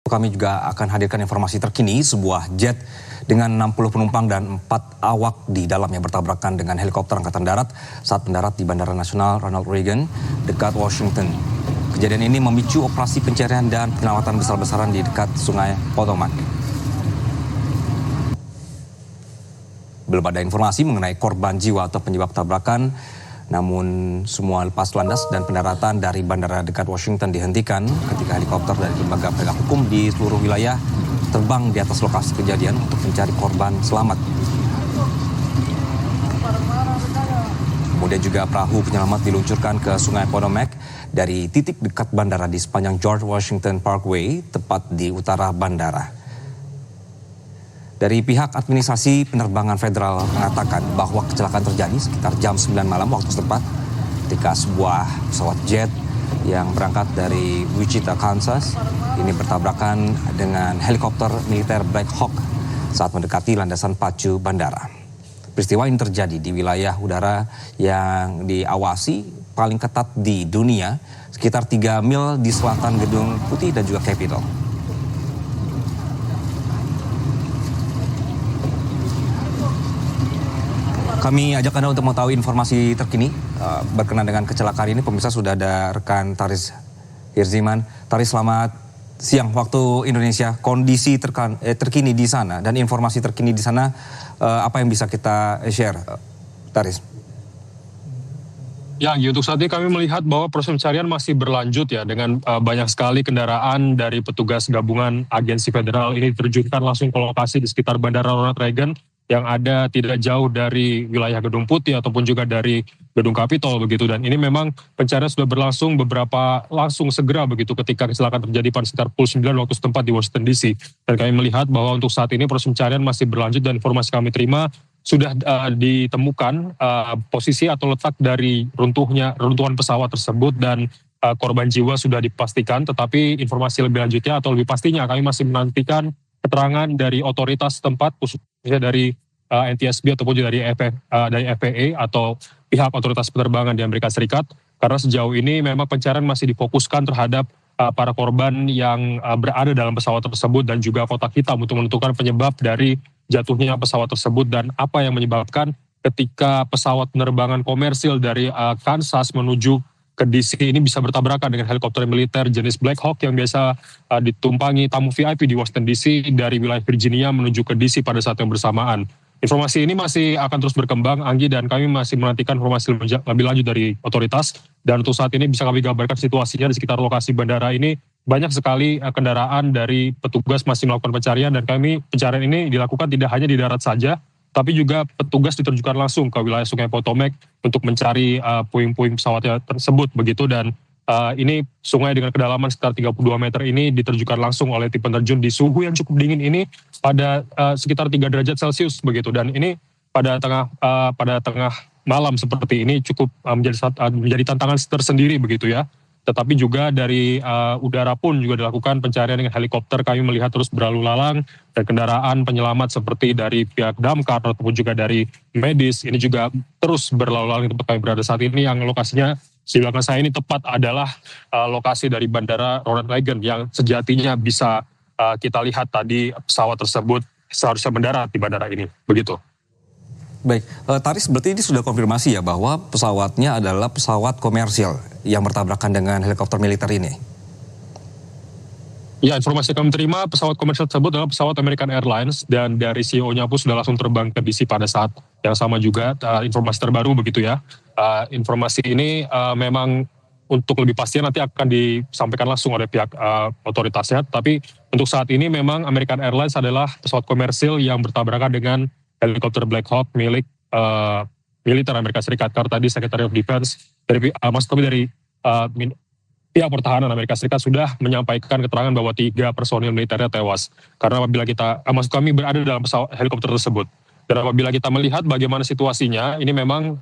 kami juga akan hadirkan informasi terkini sebuah jet dengan 60 penumpang dan 4 awak di dalamnya bertabrakan dengan helikopter Angkatan Darat saat mendarat di Bandara Nasional Ronald Reagan dekat Washington. Kejadian ini memicu operasi pencarian dan penyelamatan besar-besaran di dekat Sungai Potomac. Belum ada informasi mengenai korban jiwa atau penyebab tabrakan, namun semua lepas landas dan pendaratan dari bandara dekat Washington dihentikan ketika helikopter dari lembaga penegak hukum di seluruh wilayah terbang di atas lokasi kejadian untuk mencari korban selamat. Kemudian juga perahu penyelamat diluncurkan ke Sungai Potomac dari titik dekat bandara di sepanjang George Washington Parkway, tepat di utara bandara. Dari pihak administrasi penerbangan federal mengatakan bahwa kecelakaan terjadi sekitar jam 9 malam waktu setempat ketika sebuah pesawat jet yang berangkat dari Wichita, Kansas ini bertabrakan dengan helikopter militer Black Hawk saat mendekati landasan pacu bandara. Peristiwa ini terjadi di wilayah udara yang diawasi paling ketat di dunia, sekitar 3 mil di selatan Gedung Putih dan juga Capitol. Kami ajak Anda untuk mengetahui informasi terkini berkenaan dengan kecelakaan ini. Pemirsa, sudah ada rekan Taris Hirziman. Taris, selamat siang waktu Indonesia. Kondisi terkini di sana dan informasi terkini di sana, apa yang bisa kita share, Taris? Ya, untuk saat ini kami melihat bahwa proses pencarian masih berlanjut ya, dengan banyak sekali kendaraan dari petugas gabungan agensi federal ini diterjunkan langsung ke lokasi di sekitar Bandara Ronald Reagan yang ada tidak jauh dari wilayah Gedung Putih ataupun juga dari Gedung Capitol begitu. Dan ini memang pencarian sudah berlangsung langsung segera begitu ketika kecelakaan terjadi pada sekitar pukul 9 waktu setempat di Washington DC. Dan kami melihat bahwa untuk saat ini proses pencarian masih berlanjut dan informasi kami terima sudah ditemukan posisi atau letak dari runtuhan pesawat tersebut dan korban jiwa sudah dipastikan. Tetapi informasi lebih lanjutnya atau lebih pastinya kami masih menantikan keterangan dari otoritas setempat, khususnya dari NTSB ataupun juga dari FAA atau pihak otoritas penerbangan di Amerika Serikat. Karena sejauh ini memang pencarian masih difokuskan terhadap para korban yang berada dalam pesawat tersebut dan juga kotak hitam untuk menentukan penyebab dari jatuhnya pesawat tersebut dan apa yang menyebabkan ketika pesawat penerbangan komersil dari Kansas menuju ke DC ini bisa bertabrakan dengan helikopter militer jenis Black Hawk yang biasa ditumpangi tamu VIP di Washington DC dari wilayah Virginia menuju ke DC pada saat yang bersamaan. Informasi ini masih akan terus berkembang, Anggi, dan kami masih menantikan informasi lebih lanjut dari otoritas. Dan untuk saat ini bisa kami gambarkan situasinya di sekitar lokasi bandara ini. Banyak sekali kendaraan dari petugas masih melakukan pencarian dan pencarian ini dilakukan tidak hanya di darat saja, tapi juga petugas diterjunkan langsung ke wilayah Sungai Potomac untuk mencari puing-puing pesawat tersebut begitu. Dan ini sungai dengan kedalaman sekitar 32 meter ini diterjunkan langsung oleh tim penerjun di suhu yang cukup dingin ini pada sekitar 3 derajat Celcius begitu. Dan ini pada tengah malam seperti ini cukup menjadi tantangan tersendiri begitu ya. Tetapi juga dari udara pun juga dilakukan pencarian dengan helikopter. Kami melihat terus berlalu lalang dan kendaraan penyelamat seperti dari pihak damkar ataupun juga dari medis ini juga terus berlalu lalang di tempat kami berada saat ini, yang lokasinya di belakang saya ini tepat adalah lokasi dari Bandara Ronald Reagan yang sejatinya bisa kita lihat tadi pesawat tersebut seharusnya mendarat di bandara ini begitu. Baik, Taris, berarti ini sudah konfirmasi ya bahwa pesawatnya adalah pesawat komersial yang bertabrakan dengan helikopter militer ini? Ya, informasi yang kami terima pesawat komersial tersebut adalah pesawat American Airlines dan dari CEO-nya pun sudah langsung terbang ke DC pada saat yang sama juga. Informasi terbaru begitu ya. Informasi ini memang untuk lebih pasti nanti akan disampaikan langsung oleh pihak otoritasnya. Tapi untuk saat ini memang American Airlines adalah pesawat komersil yang bertabrakan dengan helikopter Black Hawk milik militer Amerika Serikat. Karena tadi Secretary of Defense dari pihak pertahanan Amerika Serikat sudah menyampaikan keterangan bahwa 3 personil militernya tewas. Karena apabila kami berada dalam pesawat helikopter tersebut. Dan apabila kita melihat bagaimana situasinya, ini memang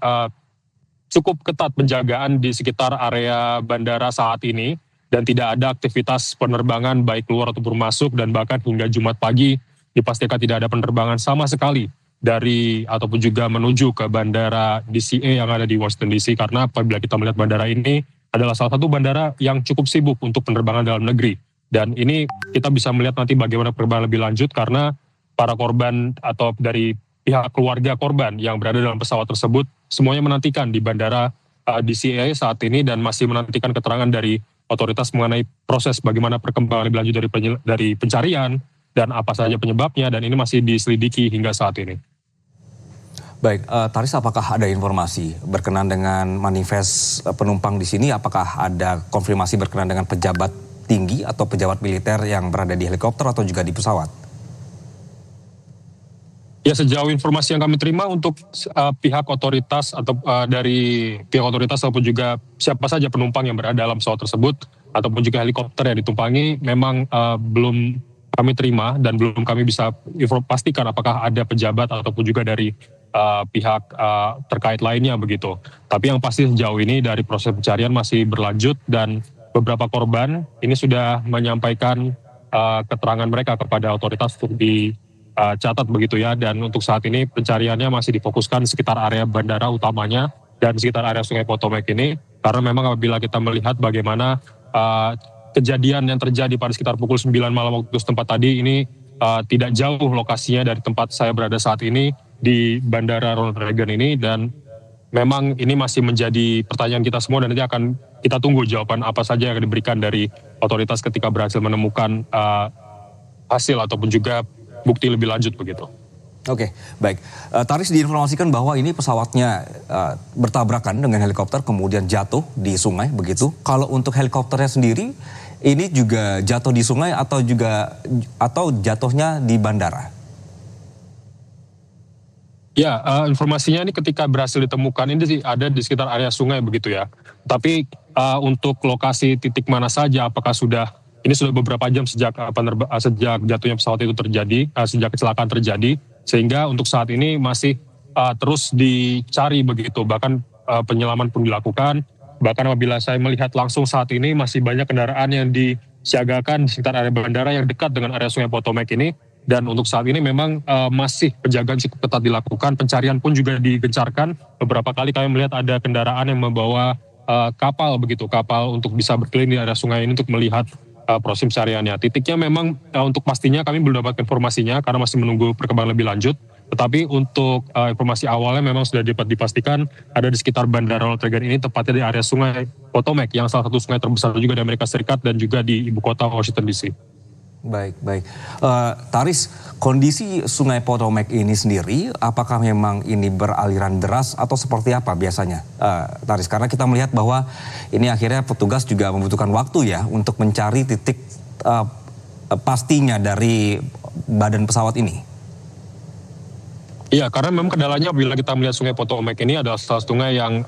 cukup ketat penjagaan di sekitar area bandara saat ini. Dan tidak ada aktivitas penerbangan baik keluar ataupun masuk. Dan bahkan hingga Jumat pagi dipastikan tidak ada penerbangan sama sekali dari ataupun juga menuju ke bandara DCA yang ada di Washington DC. Karena apabila kita melihat bandara ini adalah salah satu bandara yang cukup sibuk untuk penerbangan dalam negeri. Dan ini kita bisa melihat nanti bagaimana perkembangan lebih lanjut karena para korban atau dari pihak keluarga korban yang berada dalam pesawat tersebut semuanya menantikan di bandara DCA saat ini dan masih menantikan keterangan dari otoritas mengenai proses bagaimana perkembangan lebih lanjut dari pencarian dan apa saja penyebabnya, dan ini masih diselidiki hingga saat ini. Baik, Taris, apakah ada informasi berkenan dengan manifest penumpang di sini? Apakah ada konfirmasi berkenan dengan pejabat tinggi atau pejabat militer yang berada di helikopter atau juga di pesawat? Ya, sejauh informasi yang kami terima untuk pihak otoritas atau dari pihak otoritas ataupun juga siapa saja penumpang yang berada dalam pesawat tersebut ataupun juga helikopter yang ditumpangi memang belum kami terima dan belum kami bisa pastikan apakah ada pejabat ataupun juga dari pihak terkait lainnya begitu. Tapi yang pasti sejauh ini dari proses pencarian masih berlanjut dan beberapa korban ini sudah menyampaikan keterangan mereka kepada otoritas untuk dicatat begitu ya, dan untuk saat ini pencariannya masih difokuskan di sekitar area bandara utamanya dan sekitar area Sungai Potomac ini, karena memang apabila kita melihat bagaimana kejadian yang terjadi pada sekitar pukul 9 malam waktu setempat tadi ini tidak jauh lokasinya dari tempat saya berada saat ini di Bandara Ronald Reagan ini, dan memang ini masih menjadi pertanyaan kita semua dan nanti akan kita tunggu jawaban apa saja yang diberikan dari otoritas ketika berhasil menemukan hasil ataupun juga bukti lebih lanjut begitu. Oke, baik. Taris, diinformasikan bahwa ini pesawatnya bertabrakan dengan helikopter kemudian jatuh di sungai begitu. Kalau untuk helikopternya sendiri ini juga jatuh di sungai atau jatuhnya di bandara? Ya, informasinya ini ketika berhasil ditemukan ini sih ada di sekitar area sungai begitu ya. Tapi untuk lokasi titik mana saja, apakah ini sudah beberapa jam sejak jatuhnya pesawat itu terjadi, sejak kecelakaan terjadi, sehingga untuk saat ini masih terus dicari begitu. Bahkan penyelaman pun dilakukan. Bahkan apabila saya melihat langsung saat ini masih banyak kendaraan yang disiagakan di sekitar area bandara yang dekat dengan area Sungai Potomac ini. Dan untuk saat ini memang masih penjagaan cukup ketat dilakukan, pencarian pun juga digencarkan. Beberapa kali kami melihat ada kendaraan yang membawa kapal untuk bisa berkeliling di area sungai ini untuk melihat proses pencariannya. Titiknya memang untuk pastinya kami belum dapat informasinya karena masih menunggu perkembangan lebih lanjut. Tetapi untuk informasi awalnya memang sudah dapat dipastikan ada di sekitar Bandara Ronald Reagan ini, tepatnya di area Sungai Potomac yang salah satu sungai terbesar juga di Amerika Serikat dan juga di ibu kota Washington DC. Baik. Taris, kondisi Sungai Potomac ini sendiri, apakah memang ini beraliran deras atau seperti apa biasanya, Taris? Karena kita melihat bahwa ini akhirnya petugas juga membutuhkan waktu ya untuk mencari titik pastinya dari badan pesawat ini. Iya, karena memang kendalanya bila kita melihat Sungai Potomac ini adalah salah satu sungai yang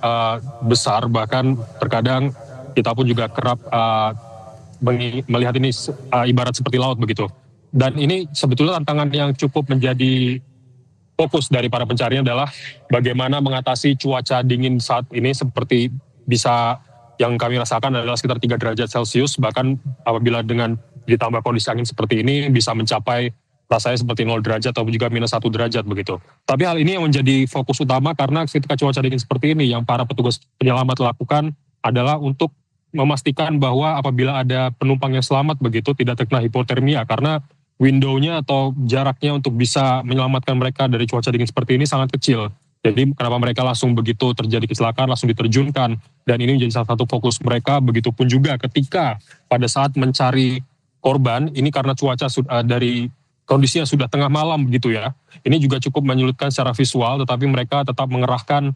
besar, bahkan terkadang kita pun juga kerap melihat ini ibarat seperti laut begitu. Dan ini sebetulnya tantangan yang cukup menjadi fokus dari para pencarian adalah bagaimana mengatasi cuaca dingin saat ini, seperti bisa yang kami rasakan adalah sekitar 3 derajat Celcius, bahkan apabila dengan ditambah kondisi angin seperti ini bisa mencapai rasanya seperti 0 derajat atau juga minus 1 derajat begitu. Tapi hal ini yang menjadi fokus utama karena ketika cuaca dingin seperti ini yang para petugas penyelamat lakukan adalah untuk memastikan bahwa apabila ada penumpang yang selamat begitu tidak terkena hipotermia, karena window-nya atau jaraknya untuk bisa menyelamatkan mereka dari cuaca dingin seperti ini sangat kecil. Jadi kenapa mereka langsung begitu terjadi kecelakaan langsung diterjunkan, dan ini menjadi salah satu fokus mereka. Begitupun juga ketika pada saat mencari korban ini karena cuaca dari kondisinya sudah tengah malam begitu ya. Ini juga cukup menyulitkan secara visual, tetapi mereka tetap mengerahkan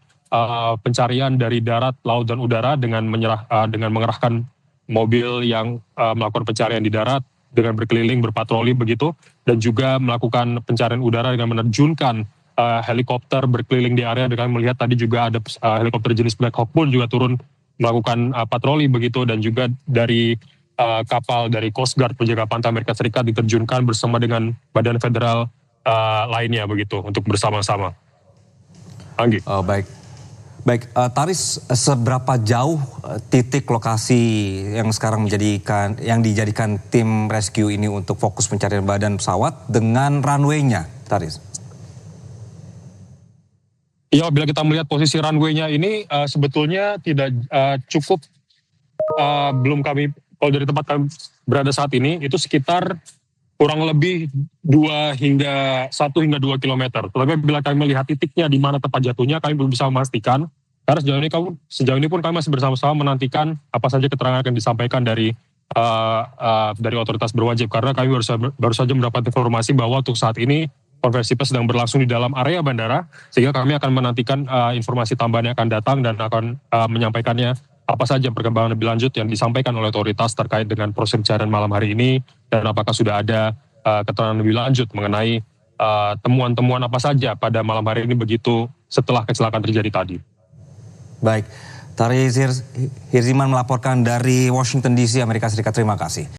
pencarian dari darat, laut, dan udara dengan mengerahkan mobil yang melakukan pencarian di darat dengan berkeliling berpatroli begitu, dan juga melakukan pencarian udara dengan menerjunkan helikopter berkeliling di area dengan melihat tadi juga ada helikopter jenis Black Hawk pun juga turun melakukan patroli begitu, dan juga dari kapal dari Coast Guard penjaga pantai Amerika Serikat diterjunkan bersama dengan badan federal lainnya begitu untuk bersama-sama. Anggi. Baik, Taris, seberapa jauh titik lokasi yang sekarang dijadikan tim rescue ini untuk fokus pencarian badan pesawat dengan runway-nya, Taris? Ya, bila kita melihat posisi runway-nya ini sebetulnya tidak cukup, belum kami kalau dari tempat kami berada saat ini itu sekitar kurang lebih 1 hingga 2 kilometer. Tetapi bila kami melihat titiknya di mana tempat jatuhnya, kami belum bisa memastikan. Karena sejauh ini pun kami masih bersama-sama menantikan apa saja keterangan yang akan disampaikan dari otoritas berwajib. Karena kami baru saja mendapat informasi bahwa untuk saat ini konferensi pers sedang berlangsung di dalam area bandara, sehingga kami akan menantikan informasi tambahan yang akan datang dan akan menyampaikannya apa saja perkembangan lebih lanjut yang disampaikan oleh otoritas terkait dengan proses pencarian malam hari ini, dan apakah sudah ada keterangan lebih lanjut mengenai temuan-temuan apa saja pada malam hari ini begitu setelah kecelakaan terjadi tadi. Baik, Tari Hirziman melaporkan dari Washington DC, Amerika Serikat. Terima kasih.